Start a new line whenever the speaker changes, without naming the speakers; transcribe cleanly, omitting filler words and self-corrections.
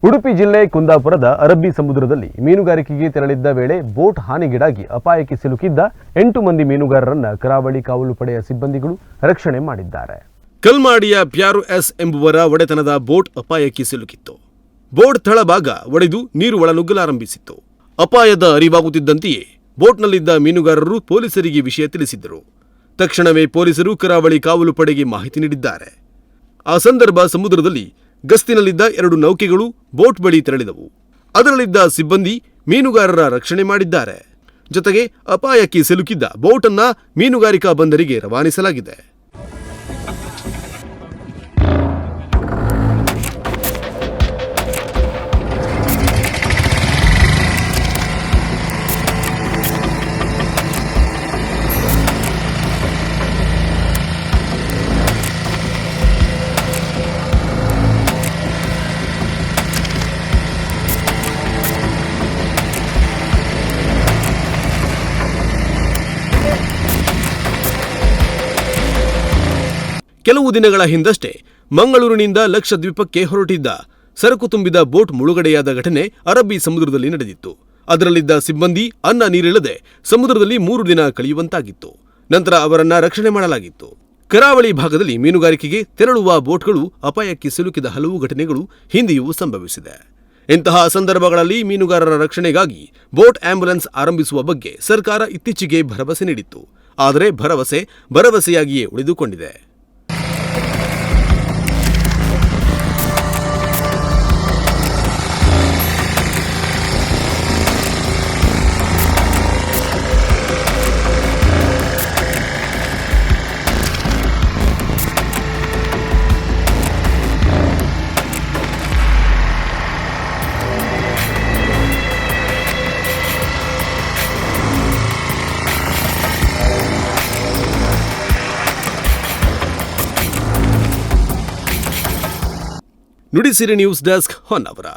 ಉಡುಪಿ ಜಿಲ್ಲೆ ಕುಂದಾಪುರದ ಅರಬ್ಬಿ ಸಮುದ್ರದಲ್ಲಿ ಮೀನುಗಾರಿಕೆಗೆ ತೆರಳಿದ್ದ ವೇಳೆ ಬೋಟ್ ಹಾನಿಗೀಡಾಗಿ ಅಪಾಯಕ್ಕೆ ಸಿಲುಕಿದ್ದ 8 ಮಂದಿ ಮೀನುಗಾರರನ್ನ ಕರಾವಳಿ ಕಾವಲು ಪಡೆಯ ಸಿಬ್ಬಂದಿಗಳು ರಕ್ಷಣೆ ಮಾಡಿದ್ದಾರೆ.
ಕಲ್ಮಾಡಿಯ ಪ್ಯಾರು ಎಸ್ ಎಂಬುವರ ಒಡೆತನದ ಬೋಟ್ ಅಪಾಯಕ್ಕೆ ಸಿಲುಕಿತ್ತು. ಬೋಟ್ ತಳಭಾಗ ಒಡೆದು ನೀರು ಒಳನುಗ್ಗಲಾರಂಭಿಸಿತ್ತು. ಅಪಾಯದ ಅರಿವಾಗುತ್ತಿದ್ದಂತೆಯೇ ಬೋಟ್ನಲ್ಲಿದ್ದ ಮೀನುಗಾರರು ಪೊಲೀಸರಿಗೆ ವಿಷಯ ತಿಳಿಸಿದ್ದರು. ತಕ್ಷಣವೇ ಪೊಲೀಸರು ಕರಾವಳಿ ಕಾವಲು ಪಡೆಗೆ ಮಾಹಿತಿ ನೀಡಿದ್ದಾರೆ. ಆ ಸಂದರ್ಭ ಸಮುದ್ರದಲ್ಲಿ ಗಸ್ತಿನಲ್ಲಿದ್ದ 2 ನೌಕೆಗಳು ಬೋಟ್ ಬಳಿ ತೆರಳಿದವು. ಅದರಲ್ಲಿದ್ದ ಸಿಬ್ಬಂದಿ ಮೀನುಗಾರರ ರಕ್ಷಣೆ ಮಾಡಿದ್ದಾರೆ. ಜೊತೆಗೆ ಅಪಾಯಕ್ಕೆ ಸಿಲುಕಿದ್ದ ಬೋಟ್ ಅನ್ನ ಮೀನುಗಾರಿಕಾ ಬಂದರಿಗೆ ರವಾನಿಸಲಾಗಿದೆ. ಕೆಲವು ದಿನಗಳ ಹಿಂದಷ್ಟೇ ಮಂಗಳೂರಿನಿಂದ ಲಕ್ಷದ್ವೀಪಕ್ಕೆ ಹೊರಟಿದ್ದ ಸರಕು ತುಂಬಿದ ಬೋಟ್ ಮುಳುಗಡೆಯಾದ ಘಟನೆ ಅರಬ್ಬಿ ಸಮುದ್ರದಲ್ಲಿ ನಡೆದಿತ್ತು. ಅದರಲ್ಲಿದ್ದ ಸಿಬ್ಬಂದಿ ಅನ್ನ ನೀರಿಲ್ಲದೆ ಸಮುದ್ರದಲ್ಲಿ 3 ದಿನ ಕಳೆಯುವಂತಾಗಿತ್ತು. ನಂತರ ಅವರನ್ನ ರಕ್ಷಣೆ ಮಾಡಲಾಗಿತ್ತು. ಕರಾವಳಿ ಭಾಗದಲ್ಲಿ ಮೀನುಗಾರಿಕೆಗೆ ತೆರಳುವ ಬೋಟ್ಗಳು ಅಪಾಯಕ್ಕೆ ಸಿಲುಕಿದ ಹಲವು ಘಟನೆಗಳು ಹಿಂದೆಯೂ ಸಂಭವಿಸಿದೆ. ಇಂತಹ ಸಂದರ್ಭಗಳಲ್ಲಿ ಮೀನುಗಾರರ ರಕ್ಷಣೆಗಾಗಿ ಬೋಟ್ ಆಂಬ್ಯುಲೆನ್ಸ್ ಆರಂಭಿಸುವ ಬಗ್ಗೆ ಸರ್ಕಾರ ಇತ್ತೀಚೆಗೆ ಭರವಸೆ ನೀಡಿತ್ತು. ಆದರೆ ಭರವಸೆಯಾಗಿಯೇ ಉಳಿದುಕೊಂಡಿದೆ. Nudisiri news desk Honnavar.